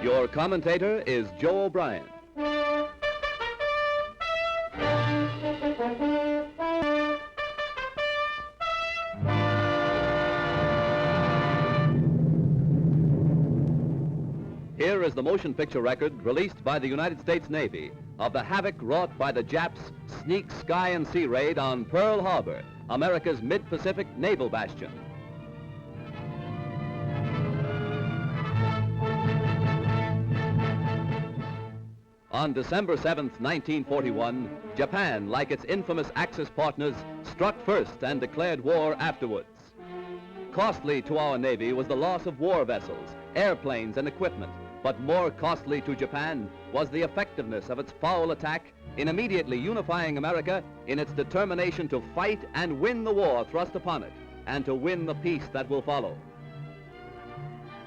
Your commentator is Joe O'Brien. Here is the motion picture record released by the United States Navy of the havoc wrought by the Japs' sneak sky and sea raid on Pearl Harbor, America's mid-Pacific naval bastion. On December 7th, 1941, Japan, like its infamous Axis partners, struck first and declared war afterwards. Costly to our Navy was the loss of war vessels, airplanes, and equipment, but more costly to Japan was the effectiveness of its foul attack in immediately unifying America in its determination to fight and win the war thrust upon it, and to win the peace that will follow.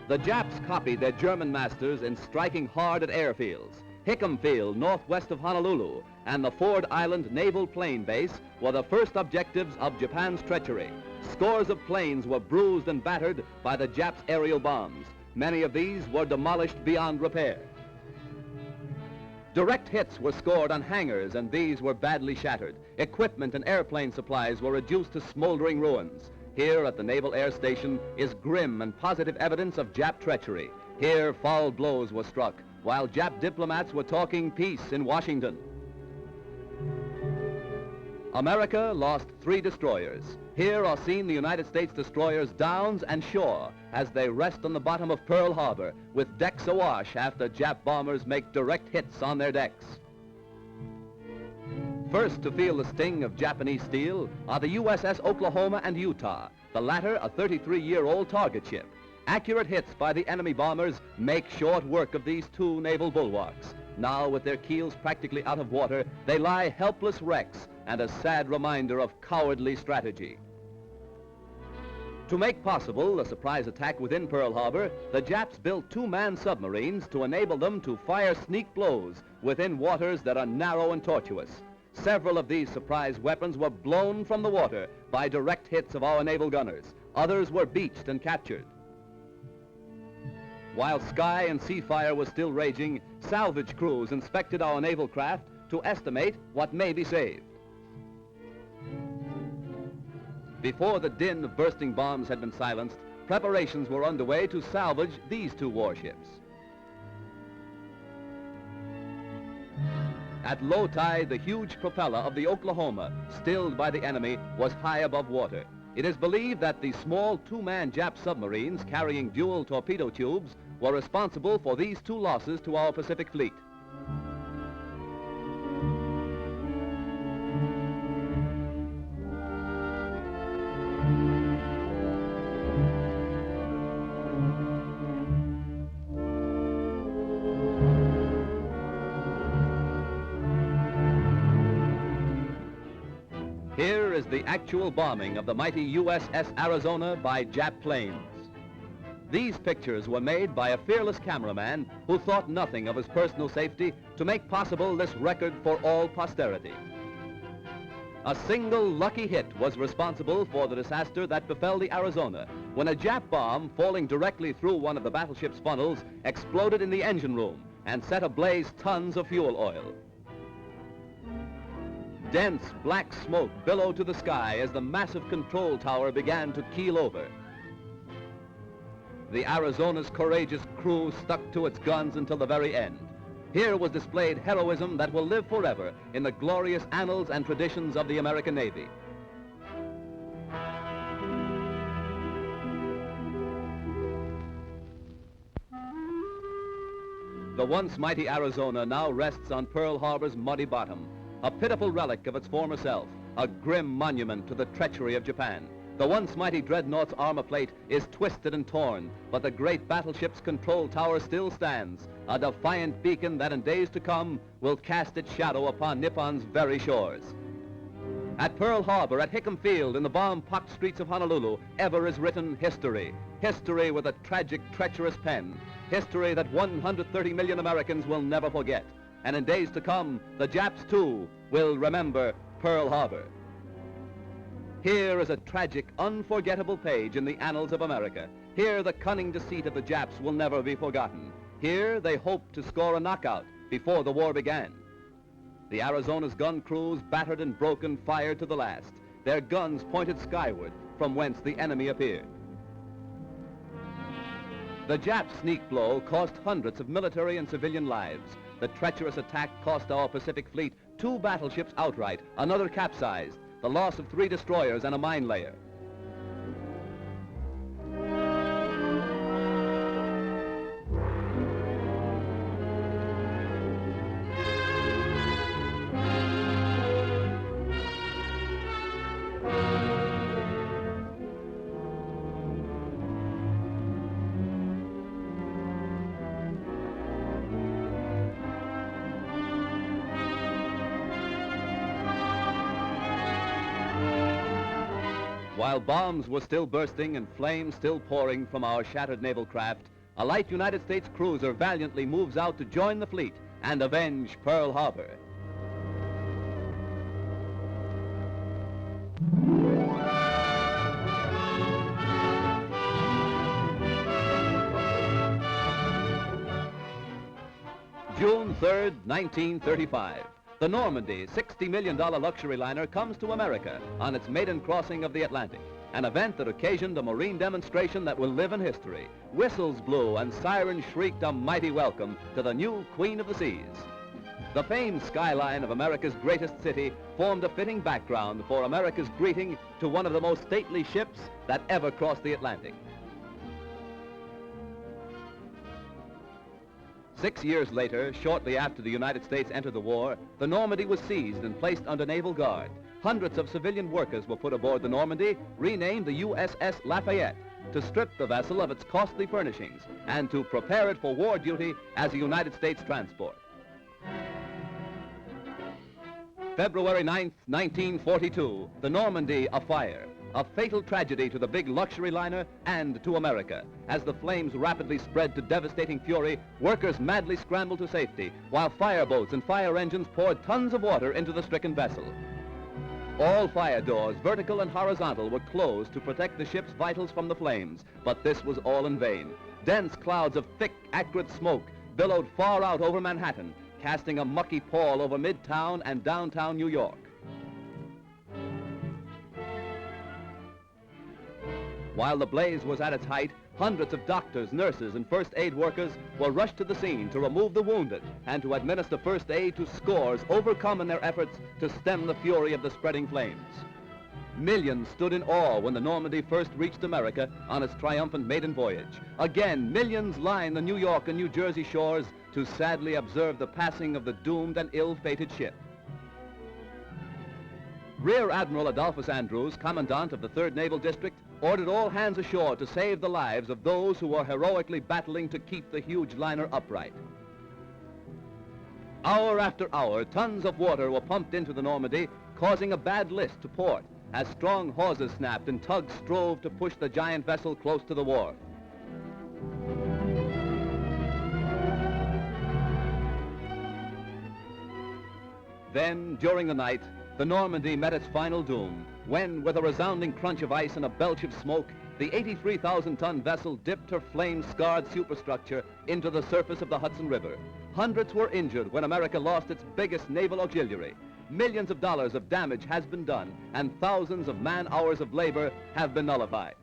The Japs copied their German masters in striking hard at airfields. Hickam Field, northwest of Honolulu, and the Ford Island Naval Plane Base were the first objectives of Japan's treachery. Scores of planes were bruised and battered by the Japs' aerial bombs. Many of these were demolished beyond repair. Direct hits were scored on hangars, and these were badly shattered. Equipment and airplane supplies were reduced to smoldering ruins. Here at the Naval Air Station is grim and positive evidence of Jap treachery. Here foul blows were struck, while Jap diplomats were talking peace in Washington. America lost 3 destroyers. Here are seen the United States destroyers Downs and Shore as they rest on the bottom of Pearl Harbor with decks awash after Jap bombers make direct hits on their decks. First to feel the sting of Japanese steel are the USS Oklahoma and Utah, the latter a 33-year-old target ship. Accurate hits by the enemy bombers make short work of these 2 naval bulwarks. Now, with their keels practically out of water, they lie helpless wrecks and a sad reminder of cowardly strategy. To make possible a surprise attack within Pearl Harbor, the Japs built 2 manned submarines to enable them to fire sneak blows within waters that are narrow and tortuous. Several of these surprise weapons were blown from the water by direct hits of our naval gunners. Others were beached and captured. While sky and sea fire was still raging, salvage crews inspected our naval craft to estimate what may be saved. Before the din of bursting bombs had been silenced, preparations were underway to salvage these 2 warships. At low tide, the huge propeller of the Oklahoma, stilled by the enemy, was high above water. It is believed that the small 2-man Jap submarines carrying dual torpedo tubes were responsible for these 2 losses to our Pacific fleet. Here is the actual bombing of the mighty USS Arizona by Jap planes. These pictures were made by a fearless cameraman who thought nothing of his personal safety to make possible this record for all posterity. A single lucky hit was responsible for the disaster that befell the Arizona when a Jap bomb falling directly through one of the battleship's funnels exploded in the engine room and set ablaze tons of fuel oil. Dense black smoke billowed to the sky as the massive control tower began to keel over. The Arizona's courageous crew stuck to its guns until the very end. Here was displayed heroism that will live forever in the glorious annals and traditions of the American Navy. The once mighty Arizona now rests on Pearl Harbor's muddy bottom, a pitiful relic of its former self, a grim monument to the treachery of Japan. The once mighty dreadnought's armor plate is twisted and torn, but the great battleship's control tower still stands, a defiant beacon that in days to come will cast its shadow upon Nippon's very shores. At Pearl Harbor, at Hickam Field, in the bomb-pocked streets of Honolulu, ever is written history. History with a tragic, treacherous pen. History that 130 million Americans will never forget. And in days to come, the Japs, too, will remember Pearl Harbor. Here is a tragic, unforgettable page in the annals of America. Here, the cunning deceit of the Japs will never be forgotten. Here, they hoped to score a knockout before the war began. The Arizona's gun crews, battered and broken, fired to the last, their guns pointed skyward, from whence the enemy appeared. The Jap sneak blow cost hundreds of military and civilian lives. The treacherous attack cost our Pacific Fleet 2 battleships outright, another capsized, the loss of 3 destroyers and a mine layer. While bombs were still bursting and flames still pouring from our shattered naval craft, a light United States cruiser valiantly moves out to join the fleet and avenge Pearl Harbor. June 3rd, 1935. The Normandie, $60 million luxury liner, comes to America on its maiden crossing of the Atlantic, an event that occasioned a marine demonstration that will live in history. Whistles blew and sirens shrieked a mighty welcome to the new Queen of the Seas. The famed skyline of America's greatest city formed a fitting background for America's greeting to one of the most stately ships that ever crossed the Atlantic. 6 years later, shortly after the United States entered the war, the Normandie was seized and placed under naval guard. Hundreds of civilian workers were put aboard the Normandie, renamed the USS Lafayette, to strip the vessel of its costly furnishings and to prepare it for war duty as a United States transport. February 9th, 1942, the Normandie afire. A fatal tragedy to the big luxury liner and to America. As the flames rapidly spread to devastating fury, workers madly scrambled to safety, while fireboats and fire engines poured tons of water into the stricken vessel. All fire doors, vertical and horizontal, were closed to protect the ship's vitals from the flames, but this was all in vain. Dense clouds of thick, acrid smoke billowed far out over Manhattan, casting a mucky pall over Midtown and downtown New York. While the blaze was at its height, hundreds of doctors, nurses, and first aid workers were rushed to the scene to remove the wounded and to administer first aid to scores overcome in their efforts to stem the fury of the spreading flames. Millions stood in awe when the Normandie first reached America on its triumphant maiden voyage. Again, millions line the New York and New Jersey shores to sadly observe the passing of the doomed and ill-fated ship. Rear Admiral Adolphus Andrews, Commandant of the 3rd Naval District, ordered all hands ashore to save the lives of those who were heroically battling to keep the huge liner upright. Hour after hour, tons of water were pumped into the Normandie, causing a bad list to port, as strong hawsers snapped and tugs strove to push the giant vessel close to the wharf. Then, during the night, the Normandie met its final doom, when, with a resounding crunch of ice and a belch of smoke, the 83,000-ton vessel dipped her flame-scarred superstructure into the surface of the Hudson River. Hundreds were injured when America lost its biggest naval auxiliary. Millions of dollars of damage has been done, and thousands of man-hours of labor have been nullified.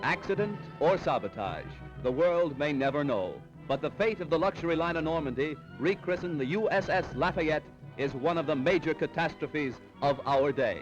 Accident or sabotage, the world may never know. But the fate of the luxury liner Normandie, rechristened the USS Lafayette, is one of the major catastrophes of our day.